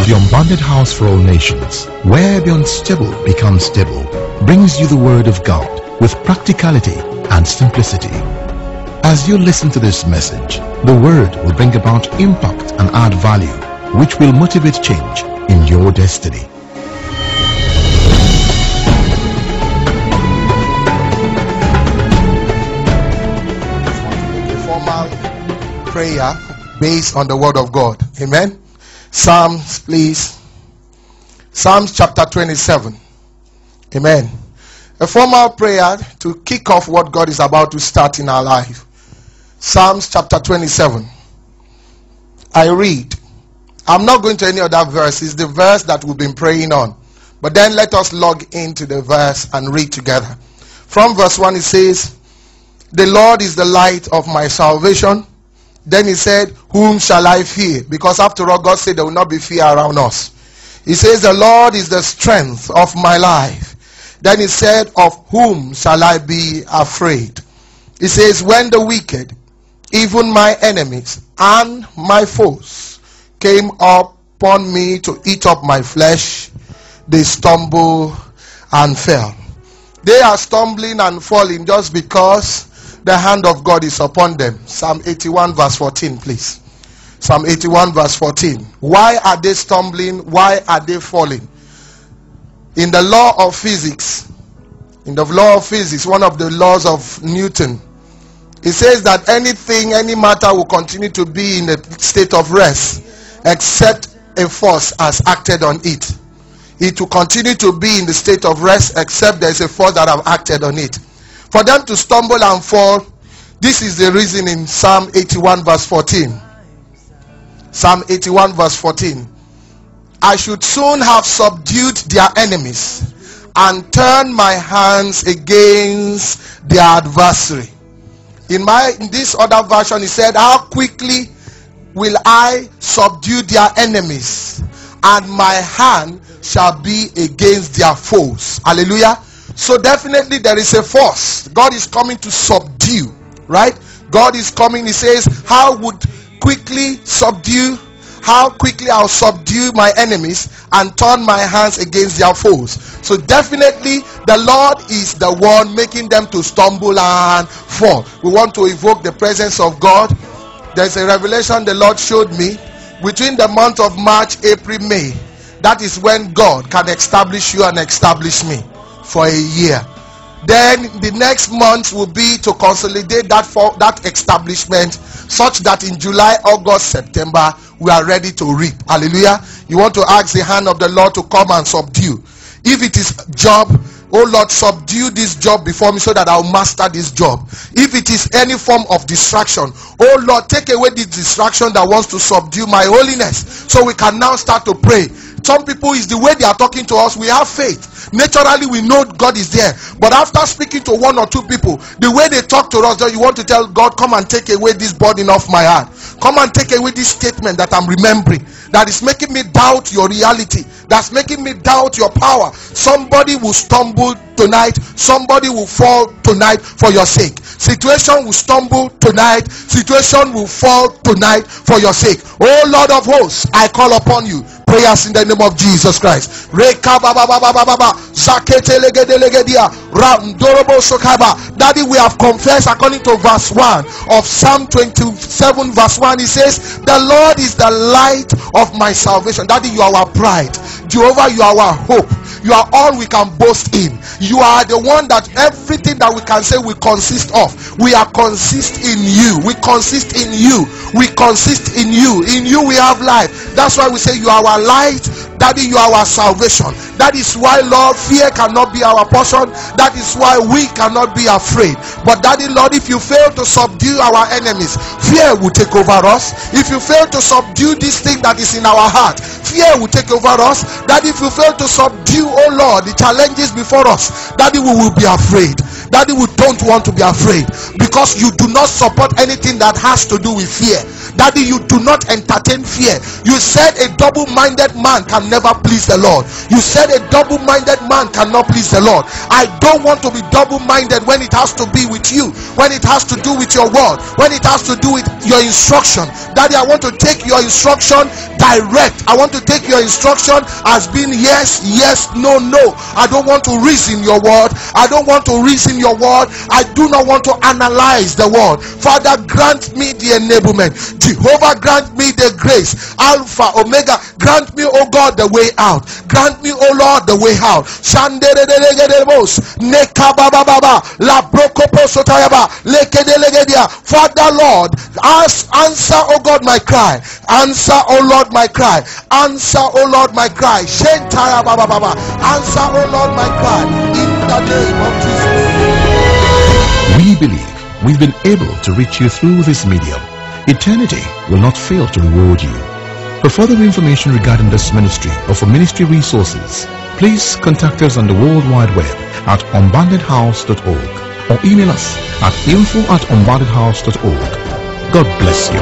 the unbounded house for all nations, where the unstable becomes stable, brings you the Word of God with practicality and simplicity. As you listen to this message, the Word will bring about impact and add value, which will motivate change in your destiny. Formal prayer based on the Word of God. Amen. Psalms, please. Psalms chapter 27. Amen. A formal prayer to kick off what God is about to start in our life. Psalms chapter 27. I read. I'm not going to any other verse. It's the verse that we've been praying on. But then let us log into the verse and read together. From verse 1 it says, "The Lord is the light of my salvation." Then he said, "Whom shall I fear?" Because after all, God said there will not be fear around us. He says, "The Lord is the strength of my life." Then he said, "Of whom shall I be afraid?" He says, "When the wicked, even my enemies and my foes, came upon me to eat up my flesh, they stumble and fell." They are stumbling and falling just because the hand of God is upon them. Psalm 81 verse 14, please. Psalm 81 verse 14. Why are they stumbling? Why are they falling? In the law of physics, one of the laws of Newton, it says that any matter will continue to be in a state of rest except a force has acted on it. It will continue to be in the state of rest except there is a force that have acted on it. For them to stumble and fall, this is the reason in Psalm 81 verse 14. Psalm 81 verse 14. "I should soon have subdued their enemies and turned my hands against their adversary." In this other version, he said, "How quickly will I subdue their enemies, and my hand shall be against their foes." Hallelujah. So definitely there is a force. God is coming to subdue, right? God is coming. He says, how quickly I'll subdue my enemies and turn my hands against their foes. So definitely the Lord is the one making them to stumble and fall. We want to evoke the presence of God. There's a revelation the Lord showed me between the month of March, April, May. That is when God can establish you and establish me for a year. Then the next month will be to consolidate that establishment, such that in July, August, September we are ready to reap. Hallelujah. You want to ask the hand of the Lord to come and subdue. If it is job, oh Lord, subdue this job before me so that I'll master this job. If it is any form of distraction, oh Lord, take away this distraction that wants to subdue my holiness, so we can now start to pray. Some people, is the way they are talking to us. We have faith. Naturally, we know God is there. But after speaking to one or two people, the way they talk to us, you want to tell God, come and take away this burden off my heart. Come and take away this statement that I'm remembering, that is making me doubt your reality, that's making me doubt your power. Somebody will stumble tonight. Somebody will fall tonight for your sake. Situation will stumble tonight. Situation will fall tonight for your sake. Oh Lord of hosts, I call upon you. Prayers in the name of Jesus Christ. Daddy, we have confessed according to verse 1 of Psalm 27 verse 1. He says, "The Lord is the light of my salvation." Daddy, you are our pride. Jehovah, you are our hope. You are all we can boast in. You are the one that everything that we can say we consist of. We are consist in you. We consist in you. We consist in you. In you we have life. That's why we say you are our light. Daddy, you are our salvation. That is why, Lord, fear cannot be our portion. That is why we cannot be afraid. But Daddy, Lord, if you fail to subdue our enemies, fear will take over us. If you fail to subdue this thing that is in our heart, fear will take over us. Daddy, if you fail to subdue, oh Lord, the challenges before us, Daddy, we will be afraid. Daddy, we don't want to be afraid, because you do not support anything that has to do with fear. Daddy, you do not entertain fear. You said a double-minded man can never please the Lord. You said a double-minded man cannot please the Lord. I don't want to be double-minded when it has to be with you, when it has to do with your word, when it has to do with your instruction. Daddy, I want to take your instruction direct. I want to take your instruction as being yes, yes, no, no. I don't want to reason your word. I don't want to reason your word. I do not want to analyze the word. Father, grant me the enablement. Jehovah, grant me the grace. Alpha, Omega, grant me, oh God, the way out. Grant me, oh Lord, the way out. Father, Lord, answer, oh God, my cry. Answer, oh Lord, my cry. Answer, oh Lord, my cry. Answer, oh Lord, my cry. In the name of Jesus. We believe we've been able to reach you through this medium. Eternity will not fail to reward you. For further information regarding this ministry or for ministry resources, please contact us on the World Wide Web at unboundedhouse.org or email us at info@unboundedhouse.org. God bless you.